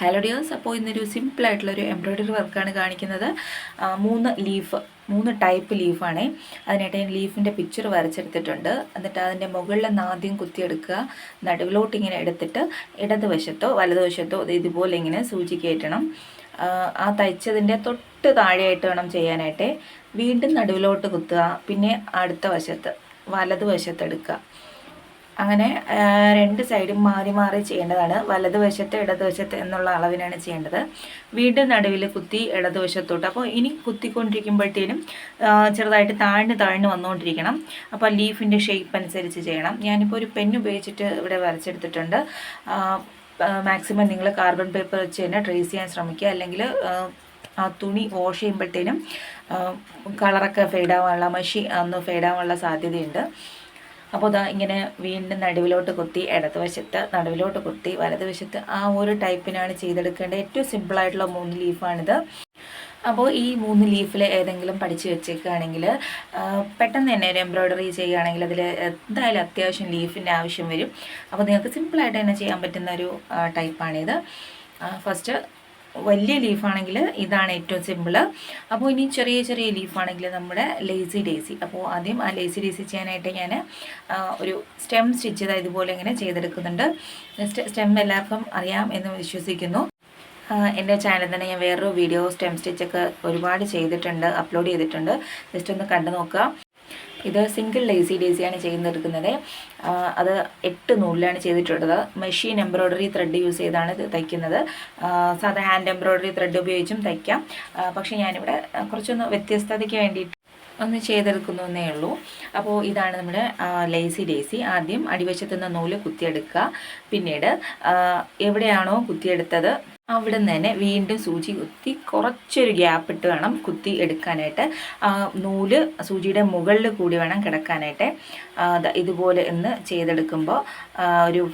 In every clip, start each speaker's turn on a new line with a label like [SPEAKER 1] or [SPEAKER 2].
[SPEAKER 1] Hello dears, അപ്പോൾ ഇന്നൊരു സിമ്പിളായിട്ടുള്ളൊരു എംബ്രോയ്ഡറി വർക്കാണ് കാണിക്കുന്നത്. 3 ടൈപ്പ് ലീഫാണ്. അതിനായിട്ട് ഞാൻ ലീഫിൻ്റെ പിക്ചർ വരച്ചെടുത്തിട്ടുണ്ട്. എന്നിട്ട് അതിൻ്റെ മുകളിൽ നിന്ന് ആദ്യം കുത്തിയെടുക്കുക. നടുവിലോട്ട് ഇങ്ങനെ എടുത്തിട്ട് ഇടതുവശത്തോ വലതുവശത്തോ ഇതുപോലെ ഇങ്ങനെ സൂചി കയറ്റണം. ആ തയ്ച്ചതിൻ്റെ തൊട്ട് താഴെയായിട്ട് വേണം ചെയ്യാനായിട്ട്. വീണ്ടും നടുവിലോട്ട് കുത്തുക. പിന്നെ അടുത്ത വശത്ത് വലതുവശത്ത് എടുക്കുക. അങ്ങനെ 2 സൈഡും മാറി മാറി ചെയ്യേണ്ടതാണ്. വലതുവശത്ത് ഇടതുവശത്ത് എന്നുള്ള അളവിനാണ് ചെയ്യേണ്ടത്. വീണ്ടും നടുവിൽ കുത്തി ഇടതുവശത്തോട്ട്. അപ്പോൾ ഇനി കുത്തിക്കൊണ്ടിരിക്കുമ്പോഴത്തേനും ചെറുതായിട്ട് താഴ്ന്ന് വന്നുകൊണ്ടിരിക്കണം. അപ്പോൾ ലീഫിൻ്റെ ഷേപ്പ് അനുസരിച്ച് ചെയ്യണം. ഞാനിപ്പോൾ ഒരു പെൻ ഉപയോഗിച്ചിട്ട് ഇവിടെ വരച്ചെടുത്തിട്ടുണ്ട്. മാക്സിമം നിങ്ങൾ കാർബൺ പേപ്പർ വെച്ച് തന്നെ ട്രേസ് ചെയ്യാൻ ശ്രമിക്കുക. അല്ലെങ്കിൽ ആ തുണി വാഷ് ചെയ്യുമ്പോഴത്തേനും കളറൊക്കെ ഫെയ്ഡാവാനുള്ള മഷി ഒന്ന് ഫെയ്ഡാവാനുള്ള സാധ്യതയുണ്ട്. അപ്പോൾ ഇതാ ഇങ്ങനെ വീണ്ടും നടുവിലോട്ട് കുത്തി ഇടതുവശത്ത്, നടുവിലോട്ട് കുത്തി വലതുവശത്ത്, ആ ഒരു ടൈപ്പിനാണ് ചെയ്തെടുക്കേണ്ടത്. ഏറ്റവും സിമ്പിളായിട്ടുള്ള 3 ലീഫാണിത്. അപ്പോൾ ഈ 3 ലീഫിൽ ഏതെങ്കിലും പഠിച്ച് വെച്ചേക്കുകയാണെങ്കിൽ പെട്ടെന്ന് തന്നെ ഒരു എംബ്രോയ്ഡറി ചെയ്യുകയാണെങ്കിൽ അതിൽ എന്തായാലും അത്യാവശ്യം ലീഫിൻ്റെ ആവശ്യം വരും. അപ്പോൾ നിങ്ങൾക്ക് സിമ്പിളായിട്ട് തന്നെ ചെയ്യാൻ പറ്റുന്ന ഒരു ടൈപ്പാണിത്. ഫസ്റ്റ് വലിയ ലീഫാണെങ്കിൽ ഇതാണ് ഏറ്റവും സിമ്പിൾ. അപ്പോൾ ഇനി ചെറിയ ചെറിയ ലീഫാണെങ്കിൽ നമ്മുടെ ലേസി ഡേസി. അപ്പോൾ ആദ്യം ആ ലേസി ഡേസി ചെയ്യാനായിട്ട് ഞാൻ ഒരു സ്റ്റെം സ്റ്റിച്ച് ഇതുപോലെ ഇങ്ങനെ ചെയ്തെടുക്കുന്നുണ്ട്. സ്റ്റെം എല്ലാവർക്കും അറിയാം എന്ന് വിശ്വസിക്കുന്നു. എൻ്റെ ചാനലിൽ തന്നെ ഞാൻ വേറൊരു വീഡിയോ സ്റ്റെം സ്റ്റിച്ചൊക്കെ ഒരുപാട് ചെയ്തിട്ടുണ്ട്, അപ്ലോഡ് ചെയ്തിട്ടുണ്ട്. ജസ്റ്റ് ഒന്ന് കണ്ടു നോക്കുക. ഇത് സിംഗിൾ ലേസി ഡേസിയാണ് ചെയ്തെടുക്കുന്നത്. അത് 8 നൂലിലാണ് ചെയ്തിട്ടുള്ളത്. മെഷീൻ എംബ്രോയ്ഡറി ത്രെഡ് യൂസ് ചെയ്താണ് ഇത് തയ്ക്കുന്നത്. സാധാ ഹാൻഡ് എംബ്രോയ്ഡറി ത്രെഡ് ഉപയോഗിച്ചും തയ്ക്കാം. പക്ഷേ ഞാനിവിടെ കുറച്ചൊന്ന് വ്യത്യസ്തതയ്ക്ക് വേണ്ടിയിട്ട് ഒന്ന് ചെയ്തെടുക്കുന്നു എന്നേ ഉള്ളൂ. അപ്പോൾ ഇതാണ് നമ്മുടെ ലേസി ഡേസി. ആദ്യം അടിവശത്തു നിന്ന് നൂല് കുത്തിയെടുക്കുക. പിന്നീട് എവിടെയാണോ കുത്തിയെടുത്തത് അവിടെ നിന്ന് തന്നെ വീണ്ടും സൂചി കുത്തി കുറച്ചൊരു ഗ്യാപ്പ് ഇട്ട് വേണം കുത്തി എടുക്കാനായിട്ട്. നൂല് സൂചിയുടെ മുകളിൽ കൂടി വേണം കിടക്കാനായിട്ട്. ഇതുപോലെ ഒന്ന് ചെയ്തെടുക്കുമ്പോൾ ഒരു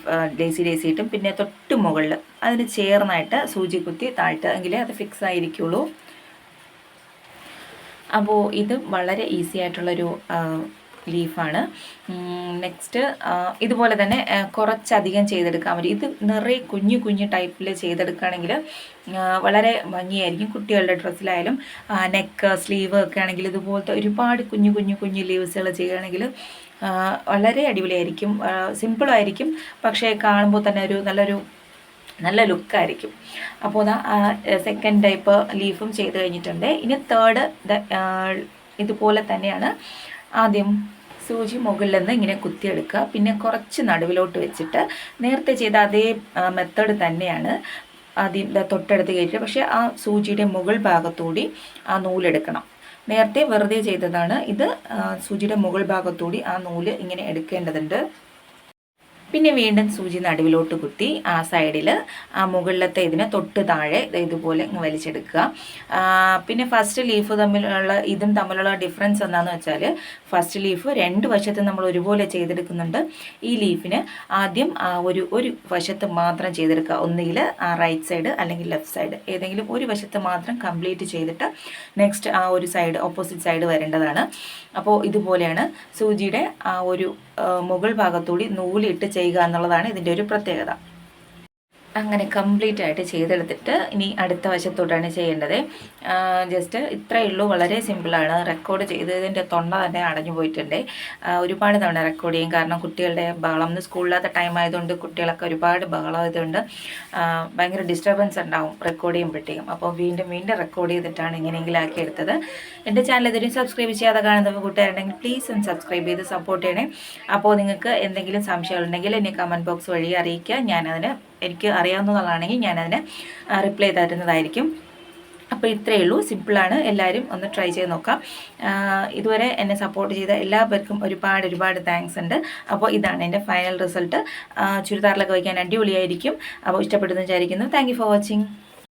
[SPEAKER 1] ലേസി കിട്ടും. പിന്നെ തൊട്ട് മുകളിൽ അതിന് ചേർന്നായിട്ട് സൂചി കുത്തി താഴ്ത്തുക, എങ്കിലേ അത് ഫിക്സ് ആയിരിക്കുള്ളൂ. അപ്പോൾ ഇത് വളരെ ഈസി ആയിട്ടുള്ളൊരു ലീഫാണ്. നെക്സ്റ്റ് ഇതുപോലെ തന്നെ കുറച്ചധികം ചെയ്തെടുക്കാൻ പറ്റും. ഇത് നിറയെ കുഞ്ഞു ടൈപ്പിൽ ചെയ്തെടുക്കുകയാണെങ്കിൽ വളരെ ഭംഗിയായിരിക്കും. കുട്ടികളുടെ ഡ്രസ്സിലായാലും നെക്ക് സ്ലീവ് ഒക്കെ ആണെങ്കിൽ ഇതുപോലത്തെ ഒരുപാട് കുഞ്ഞു ലീവ്സുകൾ ചെയ്യുകയാണെങ്കിൽ വളരെ അടിപൊളിയായിരിക്കും. സിമ്പിളായിരിക്കും, പക്ഷേ കാണുമ്പോൾ തന്നെ നല്ല ലുക്കായിരിക്കും. അപ്പോൾ സെക്കൻഡ് ടൈപ്പ് ലീഫും ചെയ്ത് കഴിഞ്ഞിട്ടുണ്ട്. ഇനി തേർഡ് ഇതുപോലെ തന്നെയാണ്. ആദ്യം സൂചി മുകളിൽ നിന്ന് ഇങ്ങനെ കുത്തിയെടുക്കുക. പിന്നെ കുറച്ച് നടുവിലോട്ട് വെച്ചിട്ട് നേരത്തെ ചെയ്ത അതേ മെത്തേഡ് തന്നെയാണ്. ആദ്യം തൊട്ടടുത്ത് കയറ്റുക. പക്ഷേ ആ സൂചിയുടെ മുകൾ ഭാഗത്തുകൂടി ആ നൂലെടുക്കണം. നേരത്തെ വെറുതെ ചെയ്തതാണ്. ഇത് സൂചിയുടെ മുകൾ ഭാഗത്തുകൂടി ആ നൂല് ഇങ്ങനെ എടുക്കേണ്ടതുണ്ട്. പിന്നെ വീണ്ടും സൂചി നടുവിലോട്ട് കുത്തി ആ സൈഡിൽ ആ മുകളിലത്തെ ഇതിനെ തൊട്ട് താഴെ ഇതുപോലെ വലിച്ചെടുക്കുക. പിന്നെ ഫസ്റ്റ് ലീഫ് തമ്മിലുള്ള ഡിഫറൻസ് എന്താണെന്ന് വെച്ചാൽ, ഫസ്റ്റ് ലീഫ് 2 വശത്ത് നമ്മൾ ഒരുപോലെ ചെയ്തെടുക്കുന്നുണ്ട്. ഈ ലീഫിന് ആദ്യം ഒരു വശത്ത് മാത്രം ചെയ്തെടുക്കുക. ഒന്നുകിൽ ആ റൈറ്റ് സൈഡ് അല്ലെങ്കിൽ ലെഫ്റ്റ് സൈഡ്, ഏതെങ്കിലും ഒരു വശത്ത് മാത്രം കംപ്ലീറ്റ് ചെയ്തിട്ട് നെക്സ്റ്റ് ആ ഒരു സൈഡ് ഓപ്പോസിറ്റ് സൈഡ് വരേണ്ടതാണ്. അപ്പോൾ ഇതുപോലെയാണ് സൂചിയുടെ ആ ഒരു മുകൾ ഭാഗത്തൂടി നൂലിട്ട് ചെയ്യുക എന്നുള്ളതാണ് ഇതിൻ്റെ ഒരു പ്രത്യേകത. അങ്ങനെ കംപ്ലീറ്റ് ആയിട്ട് ചെയ്തെടുത്തിട്ട് ഇനി അടുത്ത വശത്തോട്ടാണ് ചെയ്യേണ്ടത്. ജസ്റ്റ് ഇത്രയേ ഉള്ളൂ, വളരെ സിമ്പിളാണ്. റെക്കോർഡ് ചെയ്തതിൻ്റെ തൊണ്ട തന്നെ അടഞ്ഞു പോയിട്ടുണ്ട്. ഒരുപാട് തവണ റെക്കോർഡ് ചെയ്യും, കാരണം കുട്ടികളുടെ ബഹളം, സ്കൂളില്ലാത്ത ടൈം ആയതുകൊണ്ട് കുട്ടികളൊക്കെ ഒരുപാട് ബഹളം ആയതുകൊണ്ട് ഭയങ്കര ഡിസ്റ്റർബൻസ് ഉണ്ടാവും റെക്കോർഡ് ചെയ്യുമ്പോഴത്തേക്കും. അപ്പോൾ വീണ്ടും റെക്കോർഡ് ചെയ്തിട്ടാണ് ഇങ്ങനെയെങ്കിലും ആക്കിയെടുത്തത്. എൻ്റെ ചാനൽ ഇതിനും സബ്സ്ക്രൈബ് ചെയ്യാതെ കാണുന്ന കൂട്ടുകാരുണ്ടെങ്കിൽ പ്ലീസ് ഒന്ന് സബ്സ്ക്രൈബ് ചെയ്ത് സപ്പോർട്ട് ചെയ്യണേ. അപ്പോൾ നിങ്ങൾക്ക് എന്തെങ്കിലും സംശയങ്ങളുണ്ടെങ്കിൽ എന്നെ കമൻറ്റ് ബോക്സ് വഴി അറിയിക്കുക. എനിക്ക് അറിയാവുന്നതാണെങ്കിൽ ഞാനതിന് റിപ്ലൈ തരുന്നതായിരിക്കും. അപ്പോൾ ഇത്രയേ ഉള്ളൂ, സിമ്പിളാണ്. എല്ലാവരും ഒന്ന് ട്രൈ ചെയ്ത് നോക്കാം. ഇതുവരെ എന്നെ സപ്പോർട്ട് ചെയ്ത എല്ലാവർക്കും ഒരുപാട് താങ്ക്സ് ഉണ്ട്. അപ്പോൾ ഇതാണ് എൻ്റെ ഫൈനൽ റിസൾട്ട്. ചുരിദാറിലൊക്കെ വയ്ക്കാൻ അടിപൊളിയായിരിക്കും. അപ്പോൾ ഇഷ്ടപ്പെട്ടെന്ന് വിചാരിക്കുന്നു. Thank you for watching.